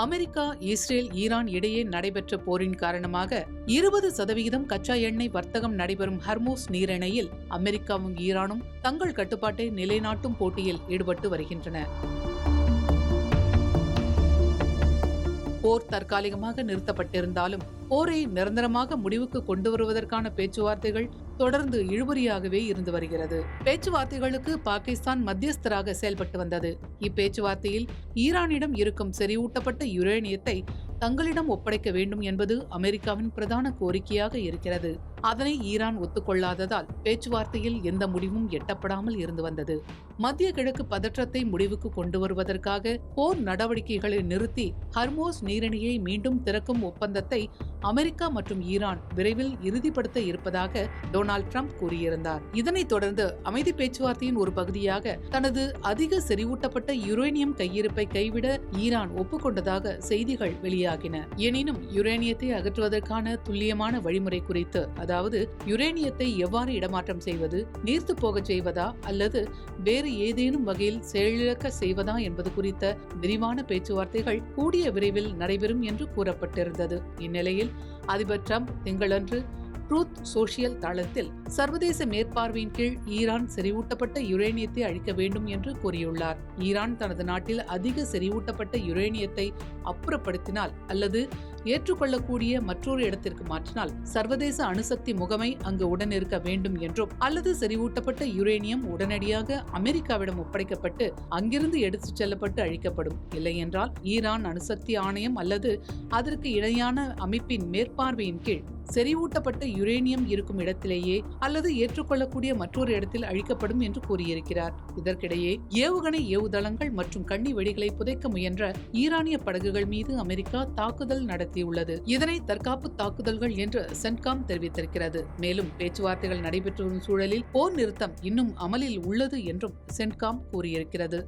America, Israel, Iran இடையே நடைபெற்ற போரின் காரணமாக 20% கச்சா எண்ணெய் வர்த்தகம் நடைபெறும் ஹர்மூஸ் நீரிணையில் அமெரிக்காவும் ஈரானும் தங்கள் கட்டுப்பாட்டை நிலைநாட்டும் போட்டியில் ஈடுபட்டு வருகின்றன. போர் தற்காலிகமாக நிறுத்தப்பட்டிருந்தாலும் போரை நிரந்தரமாக முடிவுக்கு கொண்டு வருவதற்கான பேச்சுவார்த்தைகள் தொடர்ந்து இழுபறியாகவே இருந்து வருகிறது. பேச்சுவார்த்தைகளுக்கு பாகிஸ்தான் மத்தியஸ்தராக செயல்பட்டு வந்தது. இப்பேச்சுவார்த்தையில் ஈரானிடம் இருக்கும் செறிவூட்டப்பட்ட யுரேனியத்தை தங்களிடம் ஒப்படைக்க வேண்டும் என்பது அமெரிக்காவின் பிரதான கோரிக்கையாக இருக்கிறது. அதனை ஈரான் ஒத்துக்கொள்ளாததால் பேச்சுவார்த்தையில் எந்த முடிவும் எட்டப்படாமல் இருந்து வந்தது. மத்திய கிழக்கு பதற்றத்தை முடிவுக்கு கொண்டு வருவதற்காக போர் நடவடிக்கைகளை நிறுத்தி ஹர்மோஸ் நீரிணையை மீண்டும் திறக்கும் ஒப்பந்தத்தை அமெரிக்கா மற்றும் ஈரான் விரைவில் இறுதிப்படுத்த இருப்பதாக டொனால்ட் ட்ரம்ப் கூறியிருந்தார். இதனைத் தொடர்ந்து அமைதி பேச்சுவார்த்தையின் ஒரு பகுதியாக தனது அதிக செறிவூட்டப்பட்ட யுரேனியம் கையிருப்பை கைவிட ஈரான் ஒப்புக்கொண்டதாக செய்திகள் வெளியாகின. எனினும் யுரேனியத்தை அகற்றுவதற்கான துல்லியமான வழிமுறை குறித்து, அதாவது யுரேனியத்தை எவ்வாறு இடமாற்றம் செய்வது, நீர்த்து போகச் செய்வதா அல்லது வேறு ஏதேனும் வகையில் செயலிழக்க செய்வதா என்பது குறித்த விரிவான பேச்சுவார்த்தைகள் கூடிய விரைவில் நடைபெறும் என்று கூறப்பட்டிருந்தது. இந்நிலையில் அதிபர் ட்ரம்ப் திங்களன்று ட்ரூத் சோஷியல் தளத்தில் சர்வதேச மேற்பார்வையின் கீழ் ஈரான் செறிவூட்டப்பட்ட யுரேனியத்தை அழிக்க வேண்டும் என்று கூறியுள்ளார். ஈரான் தனது நாட்டில் அதிக செறிவூட்டப்பட்ட யுரேனியத்தை அப்புறப்படுத்தினால் அல்லது ஏற்றுக்கொள்ளக்கூடிய மற்றொரு இடத்திற்கு மாற்றினால் சர்வதேச அணுசக்தி முகமை அங்கு உடனிருக்க வேண்டும் என்றும், அல்லது செறிவூட்டப்பட்ட யுரேனியம் உடனடியாக அமெரிக்காவிடம் ஒப்படைக்கப்பட்டு அங்கிருந்து எடுத்துச் செல்லப்பட்டு அழிக்கப்படும். இல்லை என்றால் ஈரான் அணுசக்தி ஆணையம் அல்லது அதற்கு இணையான அமைப்பின் மேற்பார்வையின் கீழ் செறிவூட்டப்பட்ட யுரேனியம் இருக்கும் இடத்திலேயே அல்லது ஏற்றுக்கொள்ளக்கூடிய மற்றொரு இடத்தில் அழிக்கப்படும் என்று கூறியிருக்கிறார். இதற்கிடையே ஏவுகணை ஏவுதளங்கள் மற்றும் கண்ணி வெடிகளை புதைக்க முயன்ற ஈரானிய படகுகள் மீது அமெரிக்கா தாக்குதல் நடத்தியுள்ளது. இதனை தற்காப்பு தாக்குதல்கள் என்று சென்காம் தெரிவித்திருக்கிறது. மேலும் பேச்சுவார்த்தைகள் நடைபெற்று வரும் சூழலில் போர் நிறுத்தம் இன்னும் அமலில் உள்ளது என்றும் சென்காம் கூறியிருக்கிறது.